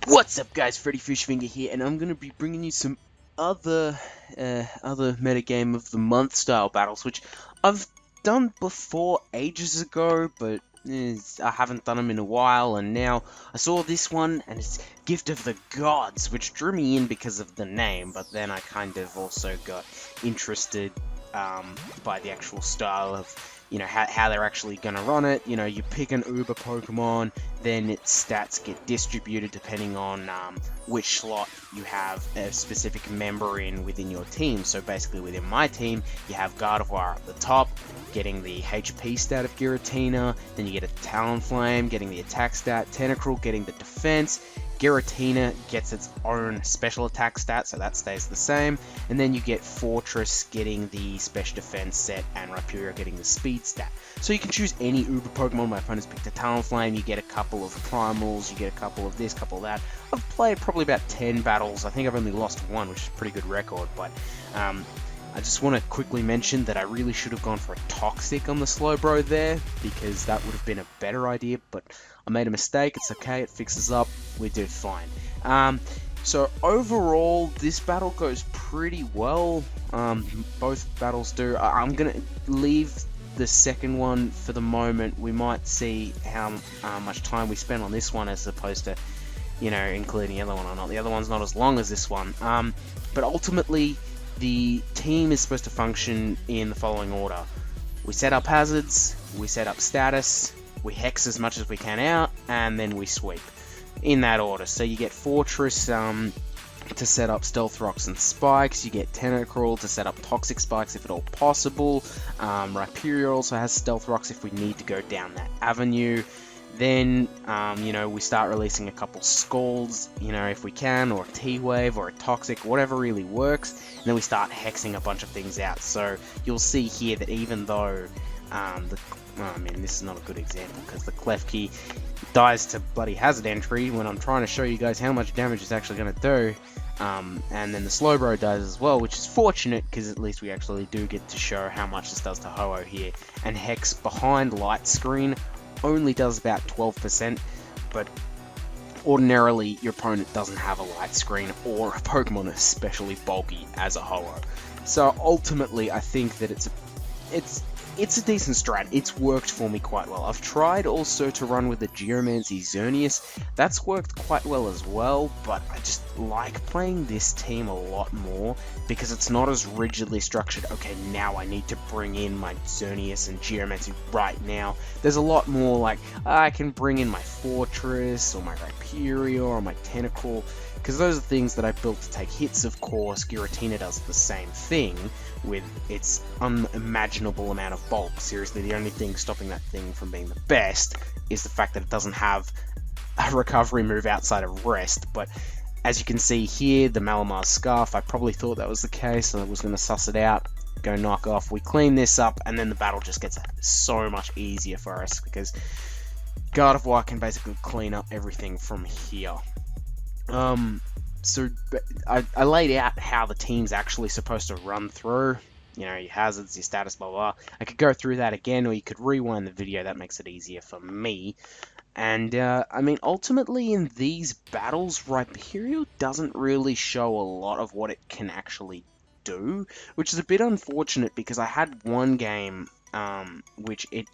What's up, guys? Freddy Fishfinger here, and I'm gonna be bringing you some other metagame of the month style battles, which I've done before ages ago, but I haven't done them in a while. And now I saw this one, and it's Gift of the Gods, which drew me in because of the name. But then I kind of also got interested by the actual style of, how they're actually going to run it. You pick an Uber Pokemon, then its stats get distributed depending on which slot you have a specific member in within your team. So basically within my team, you have Gardevoir at the top, getting the HP stat of Giratina, then you get a Talonflame, getting the attack stat, Tentacruel getting the defense, Giratina gets its own special attack stat, so that stays the same, and then you get Fortress getting the special defense set, and Rhyperior getting the speed stat. So you can choose any Uber Pokemon. My opponent's picked a Talonflame, you get a couple of Primals, you get a couple of this, couple of that. I've played probably about 10 battles. I think I've only lost one, which is a pretty good record, but I just want to quickly mention that I really should have gone for a Toxic on the Slowbro there, because that would have been a better idea, but I made a mistake. It's okay, it fixes up, we did fine. So overall, this battle goes pretty well. Both battles do. I'm going to leave the second one for the moment. We might see how much time we spend on this one as opposed to, including the other one or not. The other one's not as long as this one. But ultimately, the team is supposed to function in the following order. We set up hazards, we set up status, we hex as much as we can out, and then we sweep. In that order. So you get Fortress to set up Stealth Rocks and Spikes, you get Tentacruel to set up Toxic Spikes if at all possible, Rhyperior also has Stealth Rocks if we need to go down that avenue. Then, we start releasing a couple Scalds, if we can, or a T-Wave, or a Toxic, whatever really works. And then we start hexing a bunch of things out. So you'll see here that even though, this is not a good example, because the Klefki dies to bloody hazard entry when I'm trying to show you guys how much damage it's actually going to do. And then the Slowbro does as well, which is fortunate, because at least we actually do get to show how much this does to Ho-Oh here. And Hex behind Light Screen only does about 12%, but ordinarily your opponent doesn't have a light screen or a Pokemon especially bulky as a Ho-Oh. So ultimately I think that it's a decent strat. It's worked for me quite well. I've tried also to run with the Geomancy Xerneas. That's worked quite well as well, but I just like playing this team a lot more because it's not as rigidly structured. Okay, now I need to bring in my Xerneas and Geomancy right now. There's a lot more like, I can bring in my Fortress or my Rhyperior or my Tentacruel, because those are things that I built to take hits, of course. Giratina does the same thing with its unimaginable amount of bulk. Seriously, the only thing stopping that thing from being the best is the fact that it doesn't have a recovery move outside of rest. But as you can see here, the Malamar Scarf, I probably thought that was the case, and I was going to suss it out, go knock off. We clean this up, and then the battle just gets so much easier for us, because Gardevoir can basically clean up everything from here. So I laid out how the team's actually supposed to run through, your hazards, your status, blah, blah. I could go through that again, or you could rewind the video. That makes it easier for me. And, ultimately in these battles, Rhyperior doesn't really show a lot of what it can actually do, which is a bit unfortunate, because I had one game, which it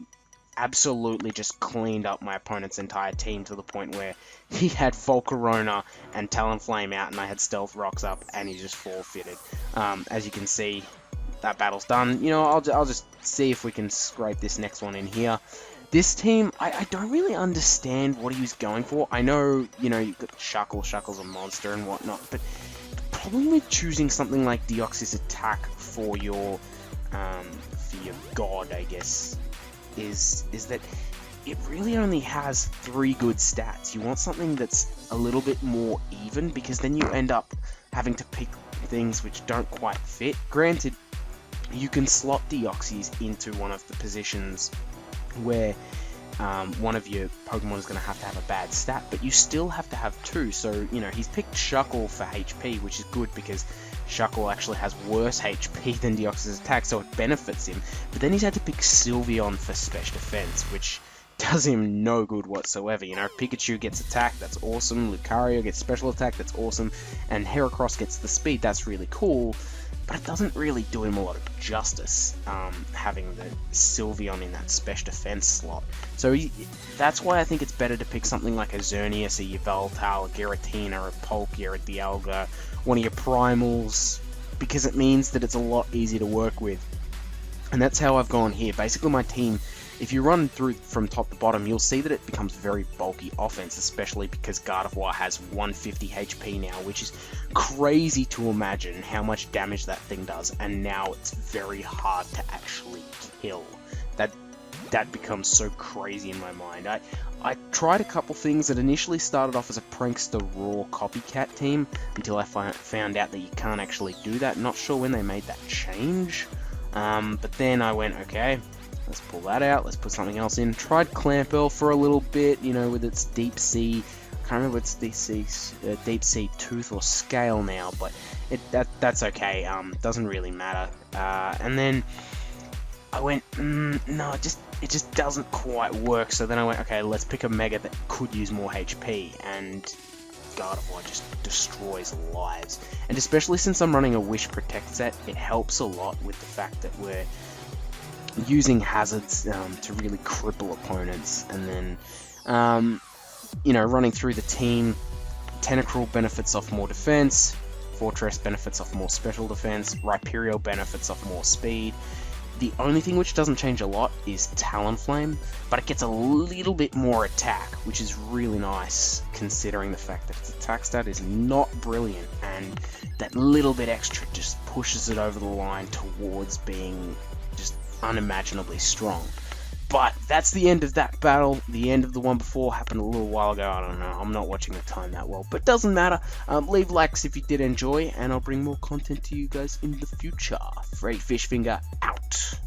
absolutely just cleaned up my opponent's entire team to the point where he had Volcarona and Talonflame out, and I had Stealth Rocks up, and he just forfeited. As you can see, that battle's done. I'll just see if we can scrape this next one in here. This team, I don't really understand what he was going for. I know, you've got Shuckle. Shuckle's a monster and whatnot, but the problem with choosing something like Deoxys Attack for your god, I guess, is that it really only has 3 good stats. You want something that's a little bit more even, because then you end up having to pick things which don't quite fit. Granted, you can slot Deoxys into one of the positions where one of your Pokemon is going to have a bad stat, but you still have to have 2. So, he's picked Shuckle for HP, which is good because Shuckle actually has worse HP than Deoxys Attack, so it benefits him. But then he's had to pick Sylveon for special defense, which does him no good whatsoever. You know, Pikachu gets attack, that's awesome. Lucario gets special attack, that's awesome. And Heracross gets the speed, that's really cool. But it doesn't really do him a lot of justice, having the Sylveon in that special defense slot. So that's why I think it's better to pick something like a Xerneas, a Yveltal, a Giratina, a Palkia, a Dialga, one of your primals, because it means that it's a lot easier to work with. And that's how I've gone here. Basically, my team, if you run through from top to bottom, you'll see that it becomes very bulky offense, especially because Gardevoir has 150 HP now, which is crazy to imagine how much damage that thing does, and now it's very hard to actually kill. That becomes so crazy in my mind. I tried a couple things that initially started off as a Prankster Raw copycat team, until I found out that you can't actually do that. Not sure when they made that change. But then I went, okay, let's pull that out, let's put something else in. Tried Clamperl for a little bit, you know, with its Deep Sea, I can't remember if it's Deep Sea Tooth or Scale now, but that's okay, doesn't really matter. And then I went, no, it just doesn't quite work, so then I went, okay, let's pick a Mega that could use more HP, and Gardevoir just destroys lives. And especially since I'm running a Wish Protect set, it helps a lot with the fact that we're using hazards to really cripple opponents. And then, you know, running through the team, Tentacruel benefits off more defense, Fortress benefits off more special defense, Rhyperior benefits off more speed. The only thing which doesn't change a lot is Talonflame, but it gets a little bit more attack, which is really nice, considering the fact that its attack stat is not brilliant, and that little bit extra just pushes it over the line towards being just unimaginably strong. But that's the end of that battle. The end of the one before happened a little while ago. I don't know. I'm not watching the time that well, but doesn't matter. Leave likes if you did enjoy, and I'll bring more content to you guys in the future. Freddy Fishfinger out.